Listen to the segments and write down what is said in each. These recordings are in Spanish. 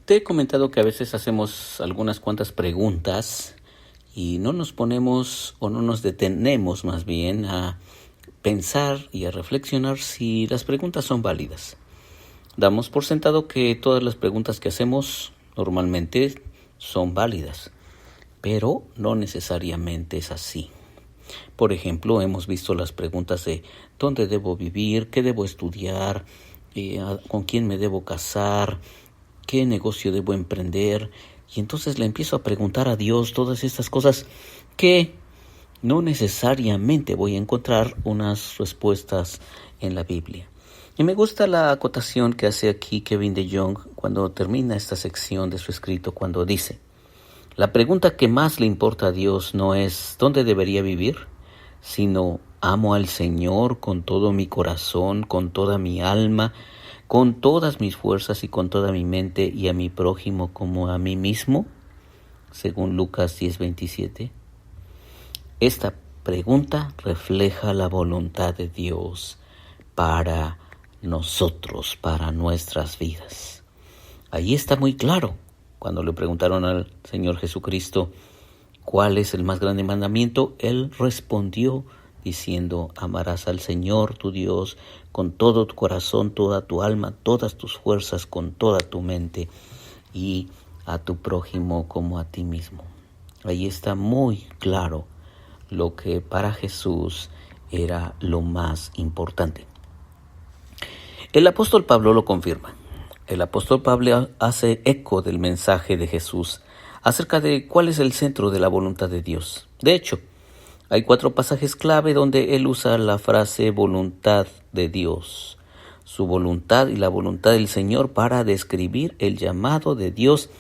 Te he comentado que a veces hacemos algunas cuantas preguntas y no nos ponemos o no nos detenemos más bien a pensar y a reflexionar si las preguntas son válidas. Damos por sentado que todas las preguntas que hacemos normalmente son válidas, pero no necesariamente es así. Por ejemplo, hemos visto las preguntas de ¿dónde debo vivir? ¿Qué debo estudiar? ¿Con quién me debo casar? ¿Qué negocio debo emprender? Y entonces le empiezo a preguntar a Dios todas estas cosas que no necesariamente voy a encontrar unas respuestas en la Biblia. Y me gusta la acotación que hace aquí Kevin DeYoung cuando termina esta sección de su escrito, cuando dice: la pregunta que más le importa a Dios no es ¿dónde debería vivir?, sino ¿amo al Señor con todo mi corazón, con toda mi alma, con todas mis fuerzas y con toda mi mente, y a mi prójimo como a mí mismo? Según Lucas 10:27. Esta pregunta refleja la voluntad de Dios para nosotros, para nuestras vidas. Ahí está muy claro. Cuando le preguntaron al Señor Jesucristo ¿cuál es el más grande mandamiento?, Él respondió diciendo: amarás al Señor tu Dios con todo tu corazón, toda tu alma, todas tus fuerzas, con toda tu mente, y a tu prójimo como a ti mismo. Ahí está muy claro lo que para Jesús era lo más importante. El apóstol Pablo lo confirma. El apóstol Pablo hace eco del mensaje de Jesús acerca de cuál es el centro de la voluntad de Dios. De hecho, hay 4 pasajes clave donde él usa la frase voluntad de Dios, su voluntad y la voluntad del Señor, para describir el llamado de Dios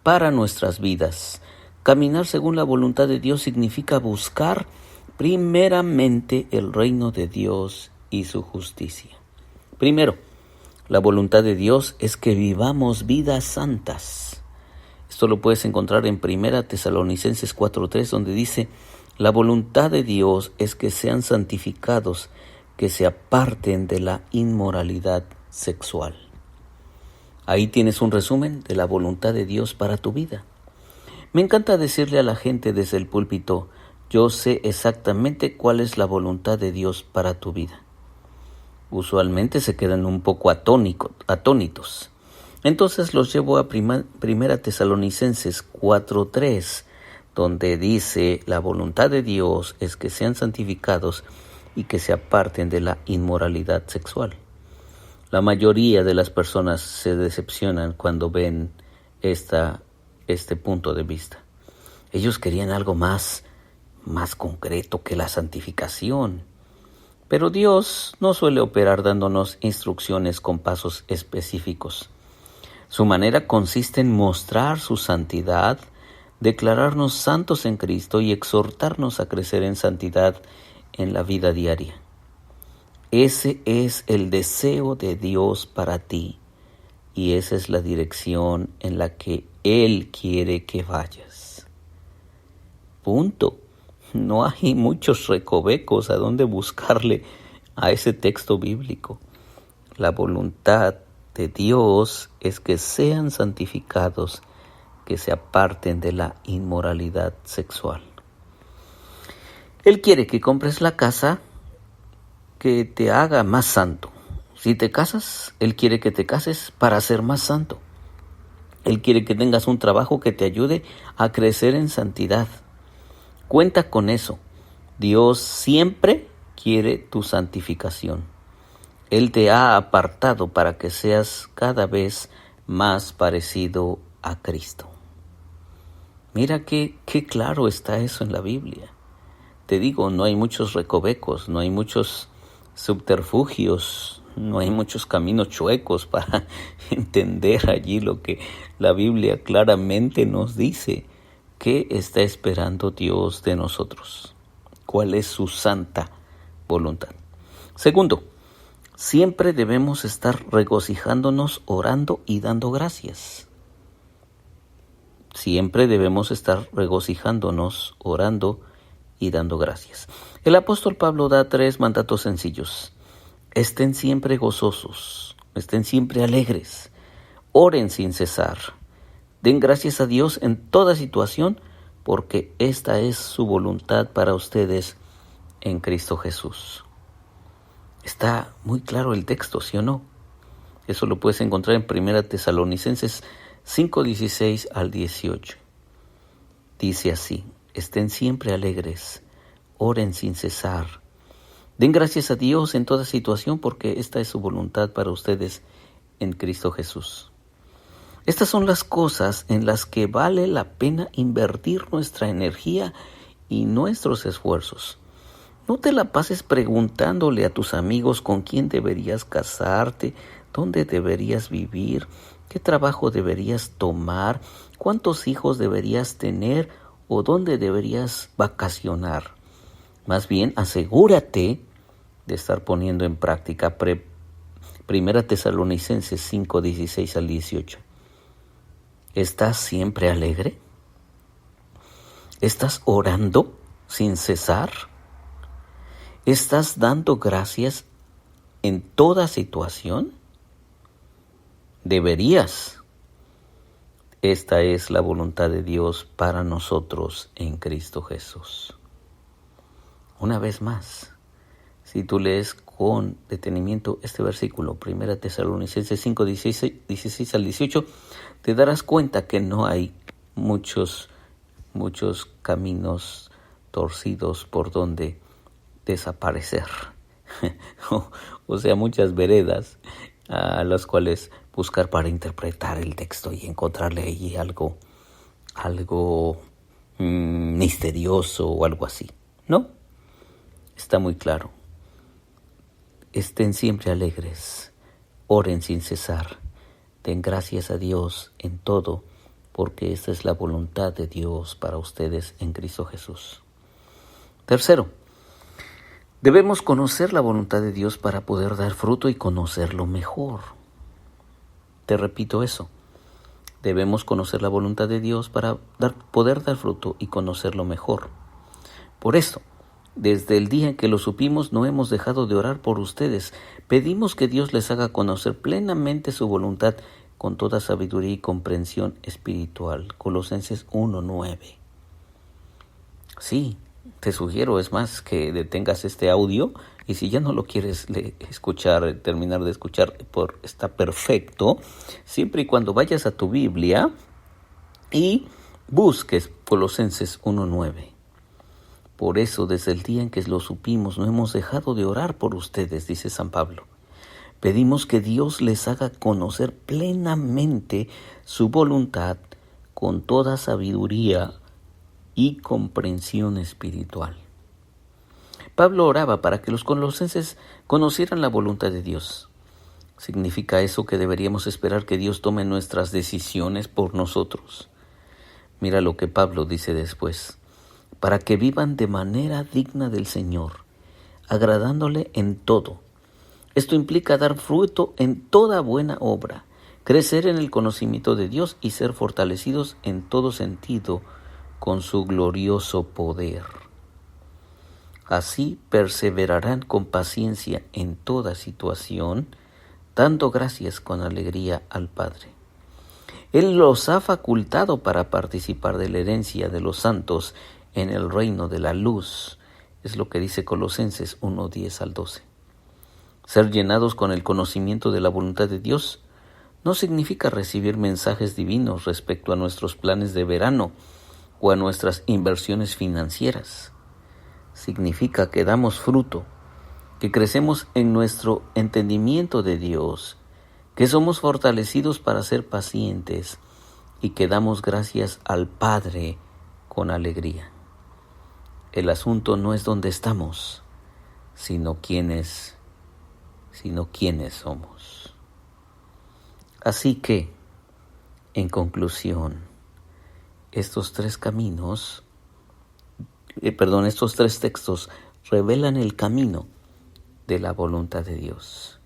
para nuestras vidas. Caminar según la voluntad de Dios significa buscar primeramente el reino de Dios y su justicia. Primero, la voluntad de Dios es que vivamos vidas santas. Esto lo puedes encontrar en 1 Tesalonicenses 4:3, donde dice: la voluntad de Dios es que sean santificados, que se aparten de la inmoralidad sexual. Ahí tienes un resumen de la voluntad de Dios para tu vida. Me encanta decirle a la gente desde el púlpito: yo sé exactamente cuál es la voluntad de Dios para tu vida. Usualmente se quedan un poco atónitos. Entonces los llevo a 1 Tesalonicenses 4:3, donde dice: la voluntad de Dios es que sean santificados y que se aparten de la inmoralidad sexual. La mayoría de las personas se decepcionan cuando ven este punto de vista. Ellos querían algo más concreto que la santificación. Pero Dios no suele operar dándonos instrucciones con pasos específicos. Su manera consiste en mostrar su santidad, declararnos santos en Cristo y exhortarnos a crecer en santidad en la vida diaria. Ese es el deseo de Dios para ti, y esa es la dirección en la que Él quiere que vayas. Punto. No hay muchos recovecos a dónde buscarle a ese texto bíblico. La voluntad de Dios es que sean santificados, que se aparten de la inmoralidad sexual. Él quiere que compres la casa que te haga más santo. Si te casas, Él quiere que te cases para ser más santo. Él quiere que tengas un trabajo que te ayude a crecer en santidad. Cuenta con eso. Dios siempre quiere tu santificación. Él te ha apartado para que seas cada vez más parecido a Cristo. Mira qué claro está eso en la Biblia. Te digo, no hay muchos recovecos, no hay muchos subterfugios, no hay muchos caminos chuecos para entender allí lo que la Biblia claramente nos dice. ¿Qué está esperando Dios de nosotros? ¿Cuál es su santa voluntad? Segundo, siempre debemos estar regocijándonos, orando y dando gracias. Siempre debemos estar regocijándonos, orando y dando gracias. El apóstol Pablo da 3 mandatos sencillos. Estén siempre gozosos, estén siempre alegres, oren sin cesar. Den gracias a Dios en toda situación, porque esta es su voluntad para ustedes en Cristo Jesús. Está muy claro el texto, ¿sí o no? Eso lo puedes encontrar en 1 Tesalonicenses 5:16 al 18. Dice así: estén siempre alegres, oren sin cesar. Den gracias a Dios en toda situación, porque esta es su voluntad para ustedes en Cristo Jesús. Estas son las cosas en las que vale la pena invertir nuestra energía y nuestros esfuerzos. No te la pases preguntándole a tus amigos con quién deberías casarte, dónde deberías vivir, qué trabajo deberías tomar, cuántos hijos deberías tener o dónde deberías vacacionar. Más bien, asegúrate de estar poniendo en práctica 1 Tesalonicenses 5:16 al 18. ¿Estás siempre alegre? ¿Estás orando sin cesar? ¿Estás dando gracias en toda situación? Deberías. Esta es la voluntad de Dios para nosotros en Cristo Jesús. Una vez más, si tú lees con detenimiento este versículo, 1 Tesalonicenses 5:16 al 18, te darás cuenta que no hay muchos caminos torcidos por donde desaparecer. O sea, muchas veredas a las cuales buscar para interpretar el texto y encontrarle ahí algo misterioso o algo así. No, está muy claro. Estén siempre alegres, oren sin cesar, den gracias a Dios en todo, porque esta es la voluntad de Dios para ustedes en Cristo Jesús. Tercero, debemos conocer la voluntad de Dios para poder dar fruto y conocerlo mejor. Te repito eso. Debemos conocer la voluntad de Dios para poder dar fruto y conocerlo mejor. Por eso, desde el día en que lo supimos, no hemos dejado de orar por ustedes. Pedimos que Dios les haga conocer plenamente su voluntad con toda sabiduría y comprensión espiritual. Colosenses 1:9. Sí, te sugiero, es más, que detengas este audio y si ya no lo quieres terminar de escuchar, está perfecto, siempre y cuando vayas a tu Biblia y busques Colosenses 1:9. Por eso, desde el día en que lo supimos, no hemos dejado de orar por ustedes, dice San Pablo. Pedimos que Dios les haga conocer plenamente su voluntad con toda sabiduría y comprensión espiritual. Pablo oraba para que los colosenses conocieran la voluntad de Dios. ¿Significa eso que deberíamos esperar que Dios tome nuestras decisiones por nosotros? Mira lo que Pablo dice después. Para que vivan de manera digna del Señor, agradándole en todo. Esto implica dar fruto en toda buena obra, crecer en el conocimiento de Dios y ser fortalecidos en todo sentido con su glorioso poder. Así perseverarán con paciencia en toda situación, dando gracias con alegría al Padre. Él los ha facultado para participar de la herencia de los santos en el reino de la luz. Es lo que dice Colosenses 1:10 al 12. Ser llenados con el conocimiento de la voluntad de Dios no significa recibir mensajes divinos respecto a nuestros planes de verano o a nuestras inversiones financieras. Significa que damos fruto, que crecemos en nuestro entendimiento de Dios, que somos fortalecidos para ser pacientes y que damos gracias al Padre con alegría. El asunto no es dónde estamos, sino quiénes somos. Así que, en conclusión, estos tres textos revelan el camino de la voluntad de Dios.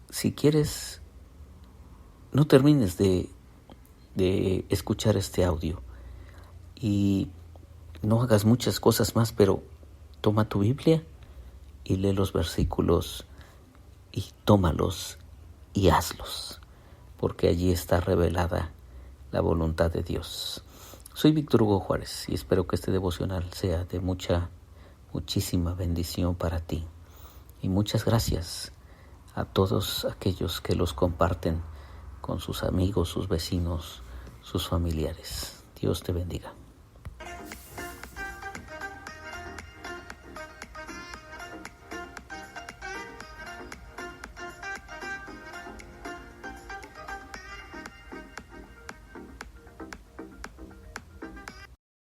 Si quieres, no termines de escuchar este audio y no hagas muchas cosas más, pero toma tu Biblia y lee los versículos y tómalos y hazlos. porque allí está revelada la voluntad de Dios. Soy Víctor Hugo Juárez y espero que este devocional sea de muchísima bendición para ti. Y muchas gracias a todos aquellos que los comparten con sus amigos, sus vecinos, sus familiares. Dios te bendiga.